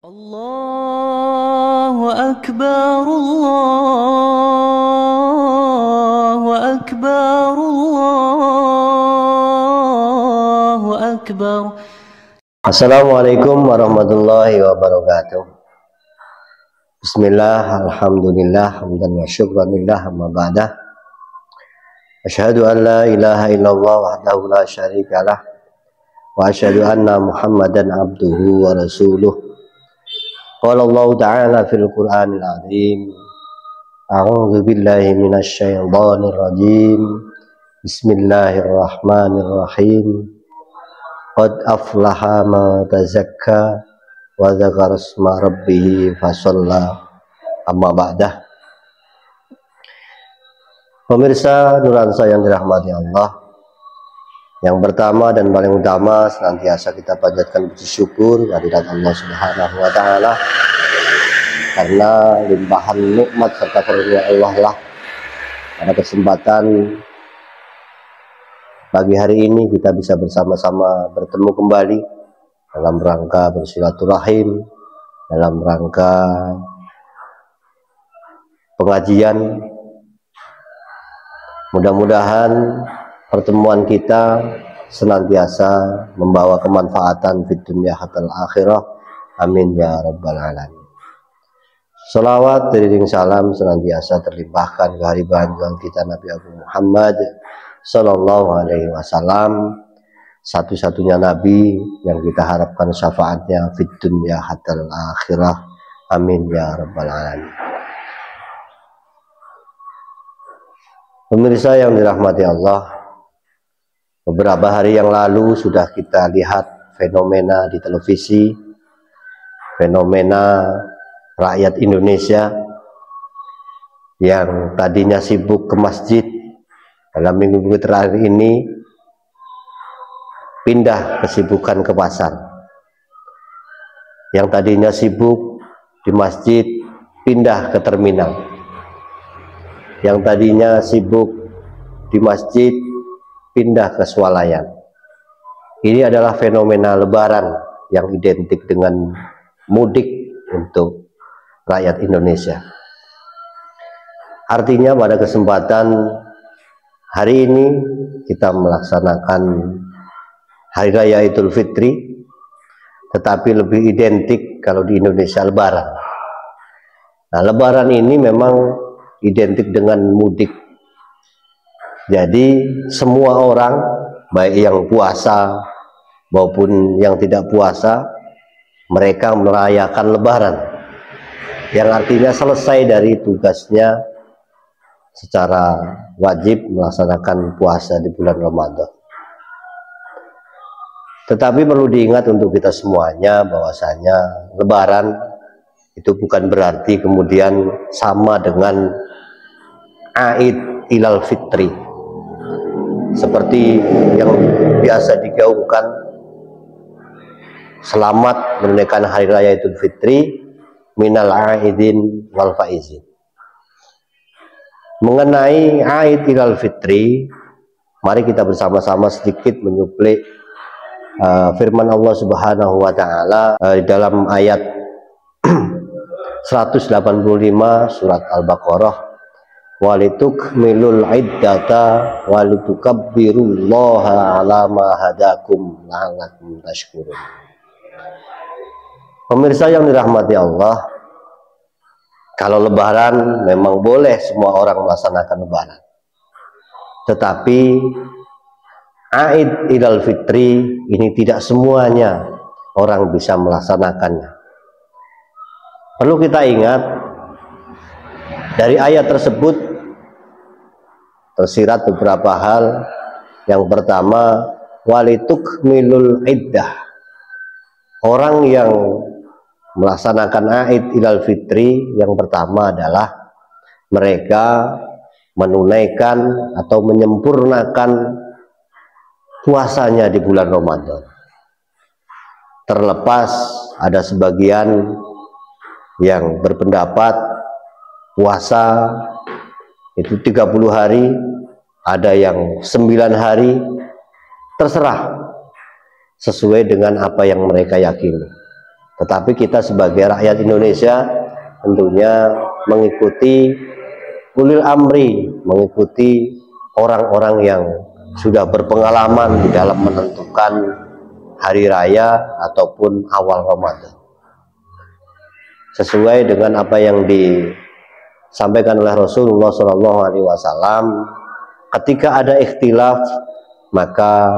Allahu Akbar, Allahu Akbar, Allahu Akbar. Assalamualaikum warahmatullahi wabarakatuh. Bismillah, alhamdulillah, hamdan wa syukranillah, amma ba'dah. Asyhadu an la ilaha illallah wahdahu la syarikalah wa asyhadu anna Muhammadan abduhu wa rasuluh. Qala Allah ta'ala fil Qur'anil azim. A'udzu billahi minasy syaithanir rajim. Bismillahirrahmanirrahim. Qad aflaha ma tazakka wa dzakara isma rabbih fasalla, amma ba'dah. Pemirsa Nuransa yang dirahmati Allah, yang pertama dan paling utama senantiasa kita panjatkan puji syukur kehadirat Allah Subhanahu wa taala karena limpahan nikmat serta karunia Allah lah pada kesempatan pagi hari ini kita bisa bersama-sama bertemu kembali dalam rangka bersilaturahim, dalam rangka pengajian. Mudah-mudahan pertemuan kita senantiasa membawa kemanfaatan fid dunya hatal akhirah. Amin ya rabbal alamin. Salawat dan salam senantiasa terlimpahkan kehadiran kita Nabi Abu Muhammad sallallahu alaihi wasallam, satu-satunya nabi yang kita harapkan syafaatnya fid dunya hatal akhirah. Amin ya rabbal alamin. Pemirsa yang dirahmati Allah, beberapa hari yang lalu sudah kita lihat fenomena di televisi, fenomena rakyat Indonesia yang tadinya sibuk ke masjid, dalam minggu-minggu terakhir ini pindah kesibukan ke pasar. Yang tadinya sibuk di masjid pindah ke terminal. Yang tadinya sibuk di masjid pindah ke swalayan. Ini adalah fenomena lebaran yang identik dengan mudik untuk rakyat Indonesia. Artinya pada kesempatan hari ini kita melaksanakan Hari Raya Idul Fitri, tetapi lebih identik kalau di Indonesia lebaran. Nah, lebaran ini memang identik dengan mudik. Jadi semua orang, baik yang puasa maupun yang tidak puasa, mereka merayakan lebaran, yang artinya selesai dari tugasnya secara wajib melaksanakan puasa di bulan Ramadan. Tetapi perlu diingat untuk kita semuanya bahwasanya lebaran itu bukan berarti kemudian sama dengan Aid Ilal Fitri seperti yang biasa digaungkan, selamat menunaikan hari raya Idul Fitri minal aidin wal faizin. Mengenai Aid Ilal Fitri, mari kita bersama-sama sedikit menyuplik firman Allah Subhanahu wa taala di dalam ayat 185 surat Al-Baqarah, walitukmilul iddata walitukabbirullaha ala ma hadakum la'allakum tashkurun. Pemirsa yang dirahmati Allah, kalau lebaran memang boleh semua orang melaksanakan lebaran, tetapi Aid Idul Fitri ini tidak semuanya orang bisa melaksanakannya. Perlu kita ingat, dari ayat tersebut tersirat beberapa hal. Yang pertama, walitukmilul iddah. Orang yang melaksanakan Aid Idul Fitri yang pertama adalah mereka menunaikan atau menyempurnakan puasanya di bulan Ramadan. Terlepas ada sebagian yang berpendapat puasa itu 30 hari, ada yang 9 hari, terserah sesuai dengan apa yang mereka yakini. Tetapi kita sebagai rakyat Indonesia tentunya mengikuti ulil amri, mengikuti orang-orang yang sudah berpengalaman di dalam menentukan hari raya ataupun awal Ramadan. Sesuai dengan apa yang disampaikan oleh Rasulullah SAW, ketika ada ikhtilaf maka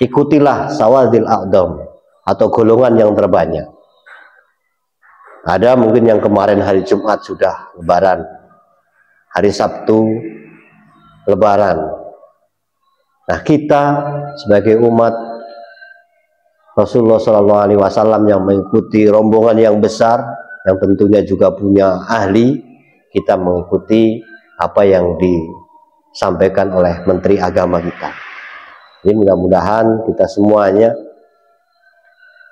ikutilah sawadil a'dam atau golongan yang terbanyak. Ada mungkin yang kemarin hari Jumat sudah lebaran, hari Sabtu lebaran. Nah, kita sebagai umat Rasulullah SAW yang mengikuti rombongan yang besar, yang tentunya juga punya ahli, kita mengikuti apa yang disampaikan oleh Menteri Agama kita. Jadi mudah-mudahan kita semuanya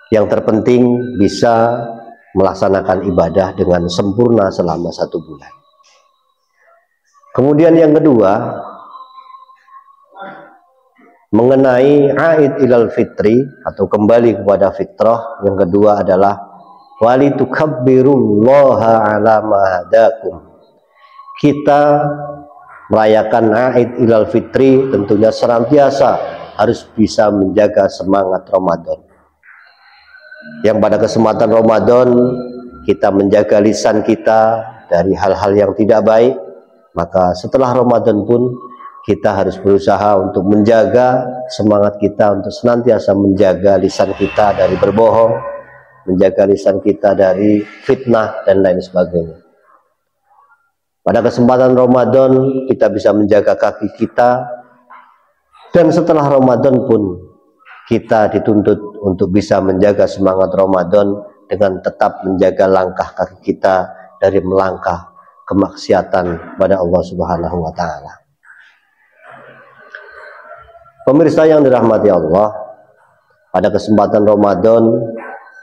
yang terpenting bisa melaksanakan ibadah dengan sempurna selama 1 bulan. Kemudian yang kedua, mengenai Aid ilal fitri atau kembali kepada fitrah, yang kedua adalah walitukabbirullaha ala ma hadakum. Kita merayakan Aid ilal fitri tentunya senantiasa harus bisa menjaga semangat Ramadan. Yang pada kesempatan Ramadan kita menjaga lisan kita dari hal-hal yang tidak baik, maka setelah Ramadan pun kita harus berusaha untuk menjaga semangat kita untuk senantiasa menjaga lisan kita dari berbohong, menjaga lisan kita dari fitnah dan lain sebagainya. Pada kesempatan Ramadan kita bisa menjaga kaki kita, dan setelah Ramadan pun kita dituntut untuk bisa menjaga semangat Ramadan dengan tetap menjaga langkah kaki kita dari melangkah kemaksiatan pada Allah Subhanahu wa Ta'ala. Pemirsa yang dirahmati Allah, pada kesempatan Ramadan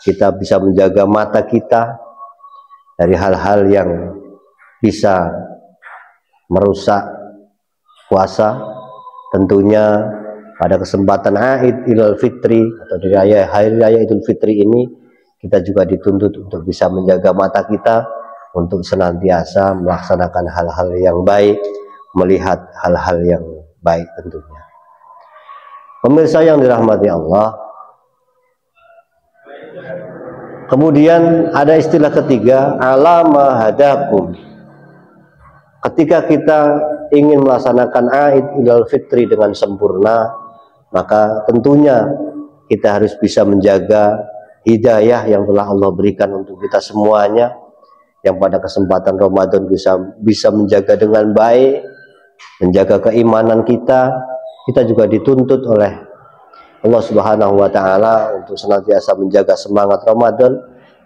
kita bisa menjaga mata kita dari hal-hal yang bisa merusak puasa. Tentunya pada kesempatan Aid Idul Fitri atau di hari raya Idul Fitri ini kita juga dituntut untuk bisa menjaga mata kita untuk senantiasa melaksanakan hal-hal yang baik, melihat hal-hal yang baik tentunya. Pemirsa yang dirahmati Allah, kemudian ada istilah ketiga, alama hadakum. Ketika kita ingin melaksanakan Aid Idul Fitri dengan sempurna, maka tentunya kita harus bisa menjaga hidayah yang telah Allah berikan untuk kita semuanya, yang pada kesempatan Ramadan bisa menjaga dengan baik, menjaga keimanan kita. Kita juga dituntut oleh Allah Subhanahu wa Ta'ala untuk senantiasa menjaga semangat Ramadan,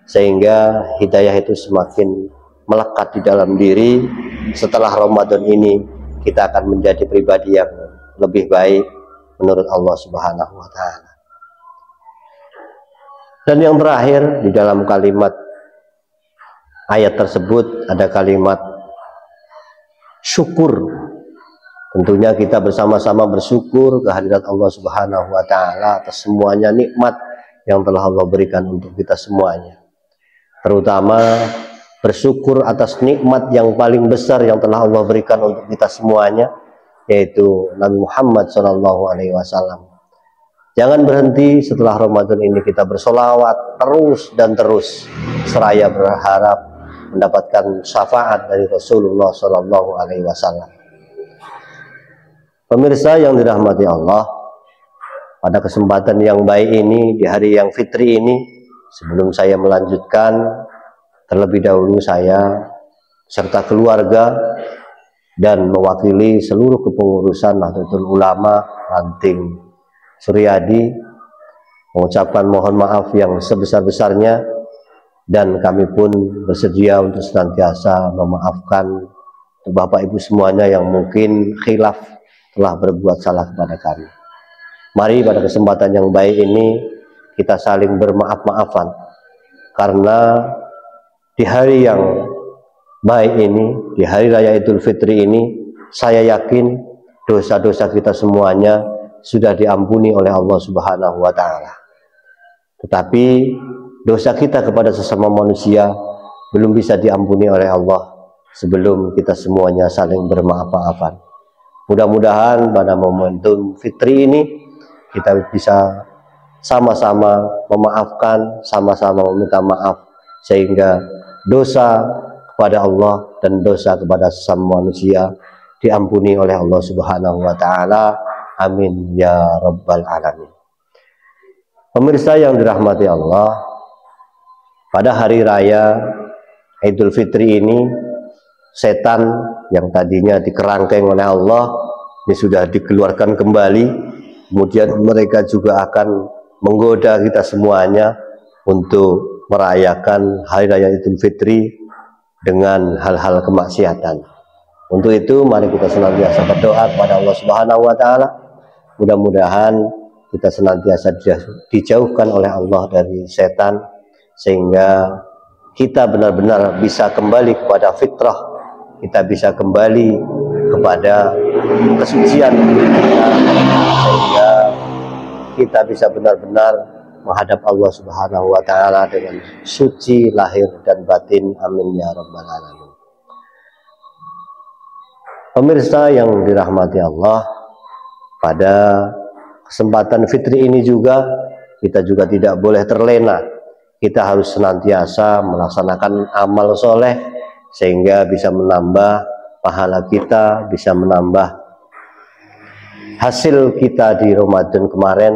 sehingga hidayah itu semakin melekat di dalam diri. Setelah Ramadan ini kita akan menjadi pribadi yang lebih baik menurut Allah Subhanahu wa Ta'ala. Dan yang terakhir, di dalam kalimat ayat tersebut ada kalimat syukur. Tentunya kita bersama-sama bersyukur kehadirat Allah Subhanahu wa Ta'ala atas semuanya nikmat yang telah Allah berikan untuk kita semuanya. Terutama bersyukur atas nikmat yang paling besar yang telah Allah berikan untuk kita semuanya, yaitu Nabi Muhammad SAW. Jangan berhenti setelah Ramadan ini kita bersolawat terus dan terus, seraya berharap mendapatkan syafaat dari Rasulullah SAW. Pemirsa yang dirahmati Allah, pada kesempatan yang baik ini, di hari yang fitri ini, sebelum saya melanjutkan, terlebih dahulu saya serta keluarga dan mewakili seluruh kepengurusan Nahdlatul Ulama Ranting Suryadi mengucapkan mohon maaf yang sebesar-besarnya, dan kami pun bersedia untuk senantiasa memaafkan Bapak Ibu semuanya yang mungkin khilaf telah berbuat salah kepada kami. Mari pada kesempatan yang baik ini kita saling bermaaf-maafan, karena di hari yang baik ini, di hari raya Idul Fitri ini, saya yakin dosa-dosa kita semuanya sudah diampuni oleh Allah Subhanahu wa Ta'ala. Tetapi dosa kita kepada sesama manusia belum bisa diampuni oleh Allah sebelum kita semuanya saling bermaaf-maafan. Mudah-mudahan pada momentum Fitri ini kita bisa sama-sama memaafkan, sama-sama meminta maaf, sehingga dosa kepada Allah dan dosa kepada sesama manusia diampuni oleh Allah Subhanahu wa taala. Amin ya rabbal alamin. Pemirsa yang dirahmati Allah, pada hari raya Idul Fitri ini, setan yang tadinya dikerangkeng oleh Allah ini sudah dikeluarkan kembali. Kemudian mereka juga akan menggoda kita semuanya untuk merayakan hari raya Idul Fitri dengan hal-hal kemaksiatan. Untuk itu mari kita senantiasa berdoa kepada Allah Subhanahu wa taala, mudah-mudahan kita senantiasa dijauhkan oleh Allah dari setan, sehingga kita benar-benar bisa kembali kepada fitrah, kita bisa kembali kepada kesucian, sehingga kita bisa benar-benar menghadap Allah Subhanahu wa taala dengan suci lahir dan batin. Amin ya rabbal alamin. Pemirsa yang dirahmati Allah, pada kesempatan Fitri ini juga kita juga tidak boleh terlena. Kita harus senantiasa melaksanakan amal soleh sehingga bisa menambah pahala kita, bisa menambah hasil kita di Ramadan kemarin,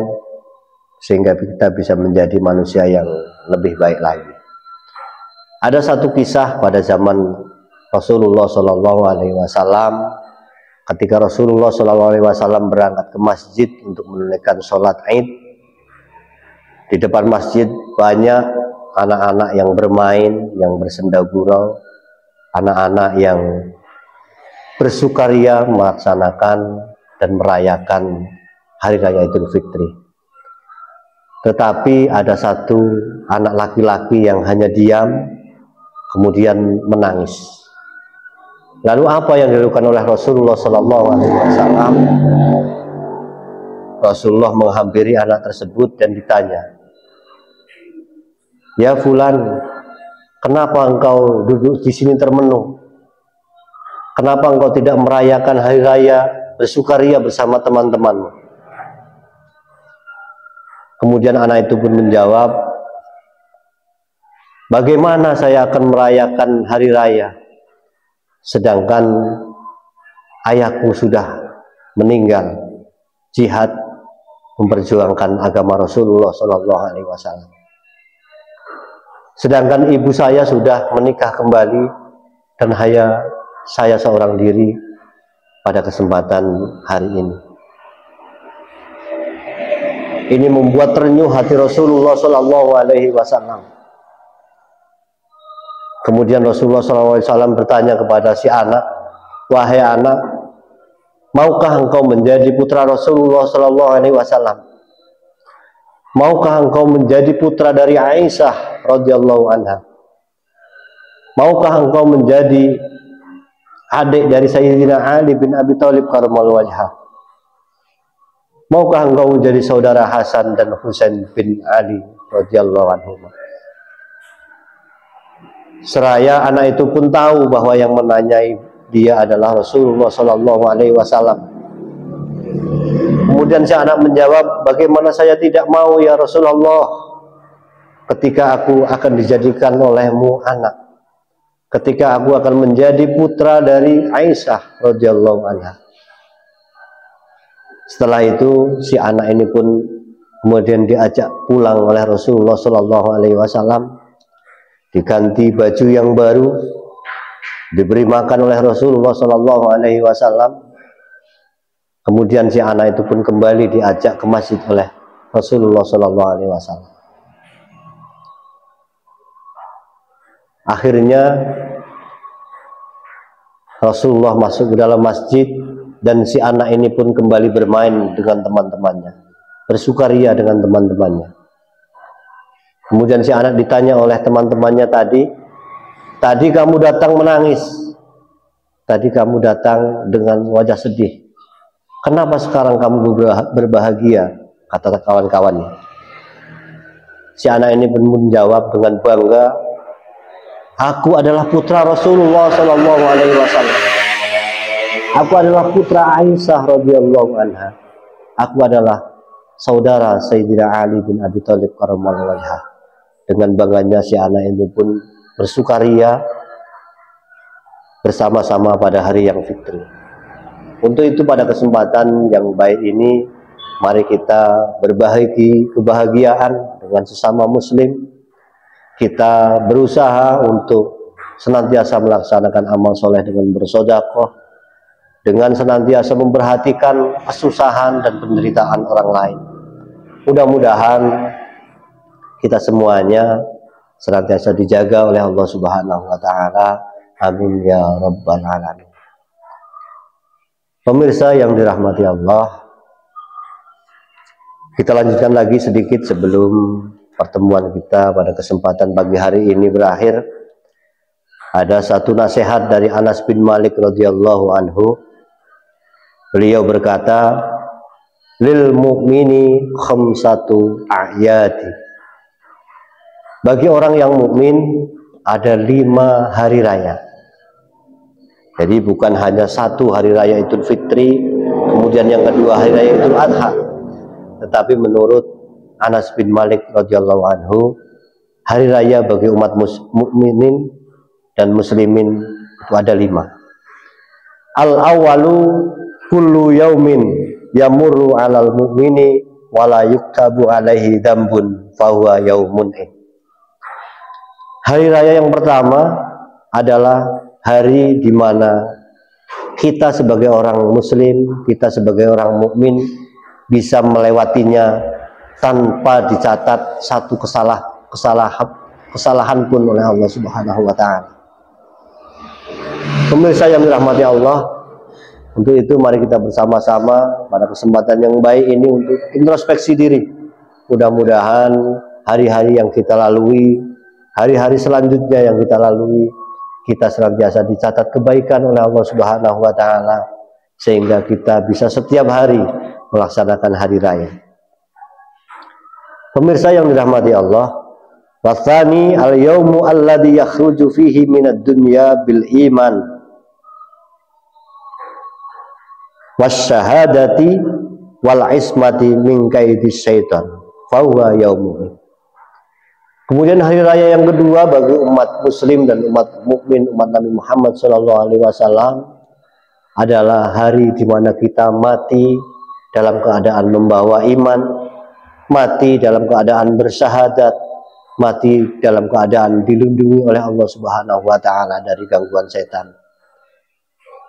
sehingga kita bisa menjadi manusia yang lebih baik lagi. Ada satu kisah pada zaman Rasulullah SAW, ketika Rasulullah SAW berangkat ke masjid untuk menunaikan sholat Id. Di depan masjid banyak anak-anak yang bermain, yang bersenda gurau, anak-anak yang bersukaria melaksanakan dan merayakan hari raya Idul Fitri. Tetapi ada satu anak laki-laki yang hanya diam, kemudian menangis. Lalu apa yang dilakukan oleh Rasulullah SAW? Rasulullah menghampiri anak tersebut dan ditanya, "Ya fulan, kenapa engkau duduk di sini termenung? Kenapa engkau tidak merayakan hari raya bersukaria bersama teman-temanmu?" Kemudian anak itu pun menjawab, "Bagaimana saya akan merayakan hari raya sedangkan ayahku sudah meninggal jihad memperjuangkan agama Rasulullah SAW. Sedangkan ibu saya sudah menikah kembali dan hanya saya seorang diri pada kesempatan hari ini." Ini membuat terenyuh hati Rasulullah SAW. Kemudian Rasulullah SAW bertanya kepada si anak, "Wahai anak, maukah engkau menjadi putra Rasulullah SAW? Maukah engkau menjadi putra dari Aisyah radhiyallahu anha? Maukah engkau menjadi adik dari Sayyidina Ali bin Abi Thalib karramallahu wajhah? Maukah engkau menjadi saudara Hasan dan Husain bin Ali radhiyallahu anhuma?" Seraya anak itu pun tahu bahwa yang menanyai dia adalah Rasulullah SAW. Kemudian si anak menjawab, "Bagaimana saya tidak mau ya Rasulullah, ketika aku akan dijadikan olehmu anak, ketika aku akan menjadi putra dari Aisyah radhiyallahu anha." Setelah itu si anak ini pun kemudian diajak pulang oleh Rasulullah SAW, diganti baju yang baru, diberi makan oleh Rasulullah SAW. Kemudian si anak itu pun kembali diajak ke masjid oleh Rasulullah SAW. Akhirnya Rasulullah masuk ke dalam masjid dan si anak ini pun kembali bermain dengan teman-temannya, bersukaria dengan teman-temannya. Kemudian si anak ditanya oleh teman-temannya tadi kamu datang menangis, tadi kamu datang dengan wajah sedih, kenapa sekarang kamu berbahagia?" Kata kawan-kawannya. Si anak ini pun menjawab dengan bangga, aku adalah putra Rasulullah Shallallahu Alaihi Wasallam. Aku adalah putra Aisyah radhiyallahu anha. Aku adalah saudara Sayyidina Ali bin Abi Thalib karramallahu wajhah. Dengan bangganya si anak ini pun bersukaria bersama-sama pada hari yang fitri. Untuk itu pada kesempatan yang baik ini, mari kita berbagi kebahagiaan dengan sesama muslim. Kita berusaha untuk senantiasa melaksanakan amal soleh dengan bersedekah, dengan senantiasa memperhatikan kesusahan dan penderitaan orang lain. Mudah-mudahan kita semuanya senantiasa dijaga oleh Allah Subhanahu wa Ta'ala. Amin ya rabbal alamin. Pemirsa yang dirahmati Allah, kita lanjutkan lagi sedikit sebelum pertemuan kita pada kesempatan pagi hari ini berakhir. Ada satu nasihat dari Anas bin Malik radhiyallahu anhu. Beliau berkata, lil mu'mini khamsatu a'yadi. Bagi orang yang mukmin ada 5 hari raya. Jadi bukan hanya satu hari raya Idul Fitri, kemudian yang kedua hari raya Idul Adha. Tetapi menurut Anas bin Malik radhiyallahu anhu, hari raya bagi umat mukminin dan muslimin itu ada 5. Al-awwalu kullu yaumin yamurru 'alal mu'mini wa la yuktabu 'alaihi dzambun fa huwa yaumun. Hari raya yang pertama adalah hari di mana kita sebagai orang muslim, kita sebagai orang mukmin bisa melewatinya tanpa dicatat satu kesalahan pun oleh Allah Subhanahu wa Ta'ala. Pemirsa yang dirahmati Allah, untuk itu mari kita bersama-sama pada kesempatan yang baik ini untuk introspeksi diri. Mudah-mudahan hari-hari yang kita lalui, hari-hari selanjutnya yang kita lalui, kita senantiasa dicatat kebaikan oleh Allah Subhanahu wa Ta'ala, sehingga kita bisa setiap hari melaksanakan hari raya. Pemirsa yang dirahmati Allah, wasani al-yaumu alladhi yakhruju fihi minad dunya bil iman wasyahadati wal ismati min kaidis syaitan fa huwa yaumuh. Kemudian hari raya yang kedua bagi umat muslim dan umat mukmin, umat Nabi Muhammad SAW adalah hari di mana kita mati dalam keadaan membawa iman, mati dalam keadaan bersyahadat, mati dalam keadaan dilindungi oleh Allah Subhanahu wa Ta'ala dari gangguan setan.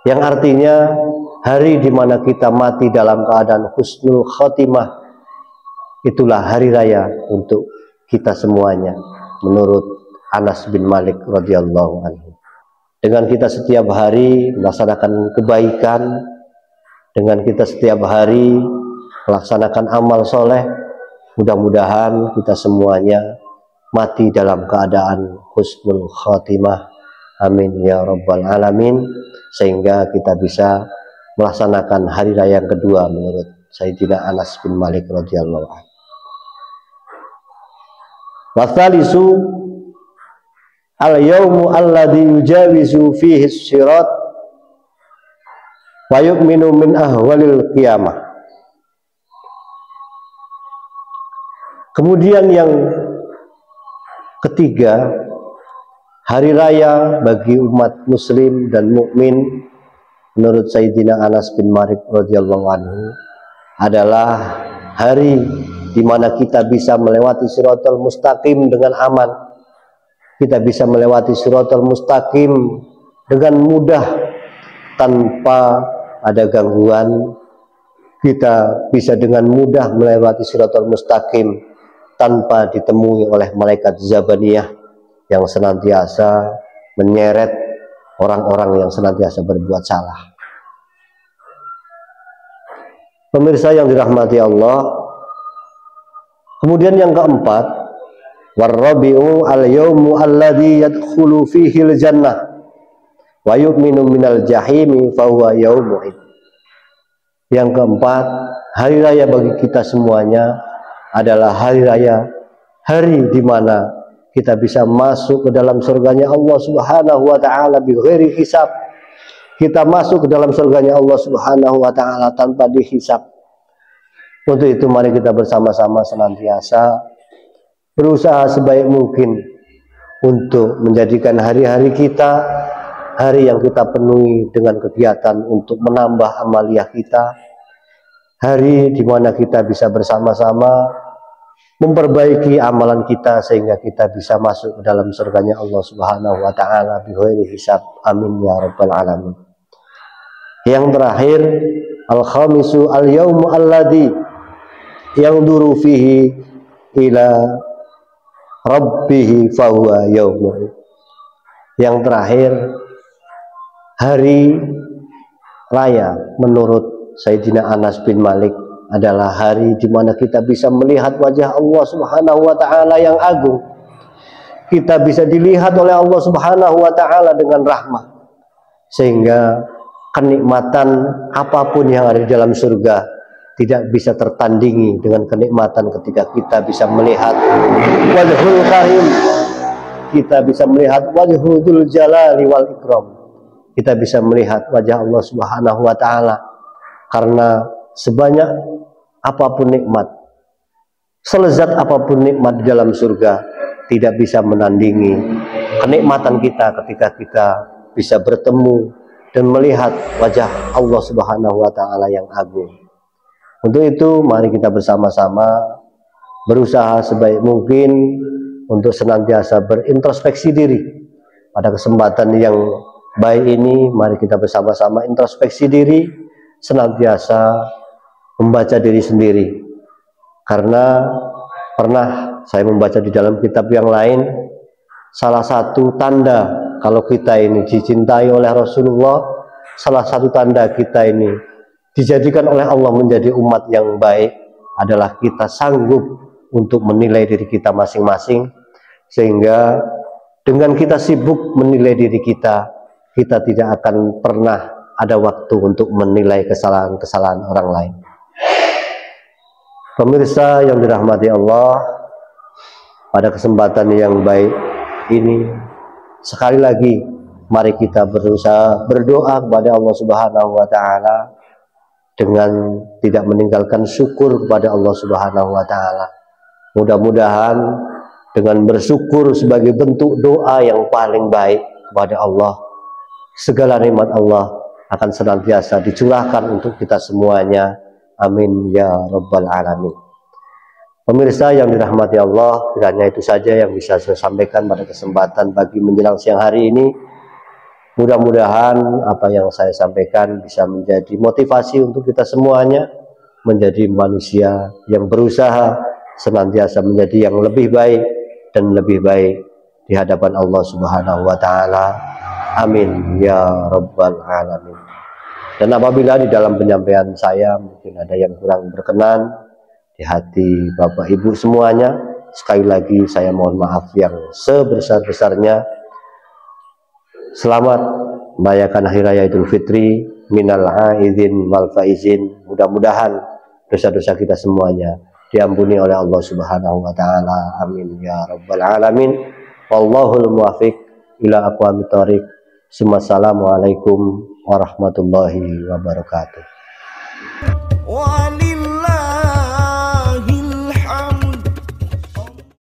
Yang artinya hari di mana kita mati dalam keadaan husnul khotimah, itulah hari raya untuk kita semuanya menurut Anas bin Malik radhiyallahu anhu. Dengan kita setiap hari melaksanakan kebaikan, dengan kita setiap hari melaksanakan amal soleh, mudah-mudahan kita semuanya mati dalam keadaan husnul khotimah. Amin ya rabbal alamin. Sehingga kita bisa melaksanakan hari raya yang kedua menurut Sayyidina Anas bin Malik radhiyallahu anhu. Wathalisu al-yawmu alladhi yujawizu fihi as-sirat wa yu'minu min ahwalil qiyamah. Kemudian yang ketiga, hari raya bagi umat muslim dan mukmin menurut Sayyidina Anas bin Malik radhiyallahu anhu adalah hari di mana kita bisa melewati Shiratal Mustaqim dengan aman. Kita bisa melewati Shiratal Mustaqim dengan mudah tanpa ada gangguan. Kita bisa dengan mudah melewati Shiratal Mustaqim tanpa ditemui oleh malaikat Zabaniyah yang senantiasa menyeret orang-orang yang senantiasa berbuat salah. Pemirsa yang dirahmati Allah, kemudian yang keempat, warrabi'u al-yawmu alladhi yadkhulu fihi al-jannah wa yu'minu minal jahimi fahuwa yawmu'id. Yang keempat, hari raya bagi kita semuanya adalah hari raya hari di mana kita bisa masuk ke dalam surganya Allah Subhanahu wa taala bighairi hisab. Kita masuk ke dalam surganya Allah Subhanahu wa taala tanpa dihisab. Untuk itu mari kita bersama-sama senantiasa berusaha sebaik mungkin untuk menjadikan hari-hari kita hari yang kita penuhi dengan kegiatan untuk menambah amaliyah kita, hari di mana kita bisa bersama-sama memperbaiki amalan kita sehingga kita bisa masuk ke dalam surganya Allah Subhanahu wa taala bighairi hisab. Amin ya rabbal alamin. Yang terakhir, al-khamisu al-yaumu alladzi yanzuru fihi ila rabbih fahuwa yaumuh. Yang terakhir, hari raya menurut Sayyidina Anas bin Malik adalah hari di mana kita bisa melihat wajah Allah Subhanahu wa taala yang agung. Kita bisa dilihat oleh Allah Subhanahu wa taala dengan rahmat. Sehingga kenikmatan apapun yang ada di dalam surga tidak bisa tertandingi dengan kenikmatan ketika kita bisa melihat wajhul karim, kita bisa melihat wajhul jalali wal ikram, kita bisa melihat wajah Allah Subhanahu wa taala. Karena sebanyak apapun nikmat, selezat apapun nikmat di dalam surga, tidak bisa menandingi kenikmatan kita ketika kita bisa bertemu dan melihat wajah Allah Subhanahu wa taala yang agung. Untuk itu mari kita bersama-sama berusaha sebaik mungkin untuk senantiasa berintrospeksi diri. Pada kesempatan yang baik ini mari kita bersama-sama introspeksi diri, senantiasa membaca diri sendiri. Karena pernah saya membaca di dalam kitab yang lain, salah satu tanda kalau kita ini dicintai oleh Rasulullah, salah satu tanda kita ini dijadikan oleh Allah menjadi umat yang baik adalah kita sanggup untuk menilai diri kita masing-masing. Sehingga dengan kita sibuk menilai diri kita, kita tidak akan pernah ada waktu untuk menilai kesalahan-kesalahan orang lain. Pemirsa yang dirahmati Allah, pada kesempatan yang baik ini, sekali lagi mari kita berusaha berdoa kepada Allah Subhanahu wa taala dengan tidak meninggalkan syukur kepada Allah Subhanahu wa taala. Mudah-mudahan dengan bersyukur sebagai bentuk doa yang paling baik kepada Allah, segala nikmat Allah akan senantiasa dicurahkan untuk kita semuanya. Amin ya rabbal alamin. Pemirsa yang dirahmati Allah, kiranya itu saja yang bisa saya sampaikan pada kesempatan pagi menjelang siang hari ini. Mudah-mudahan apa yang saya sampaikan bisa menjadi motivasi untuk kita semuanya menjadi manusia yang berusaha senantiasa menjadi yang lebih baik dan lebih baik di hadapan Allah Subhanahu wa taala. Amin ya rabbal alamin. Dan apabila di dalam penyampaian saya mungkin ada yang kurang berkenan di hati Bapak Ibu semuanya, sekali lagi saya mohon maaf yang sebesar-besarnya. Selamat merayakan Hari Raya Idul Fitri, minal aidin wal faizin. Mudah-mudahan dosa-dosa kita semuanya diampuni oleh Allah Subhanahu wa taala. Amin ya rabbal alamin. Wallahul muwaffiq ila aqwamit thoriq. Assalamualaikum warahmatullahi wabarakatuh.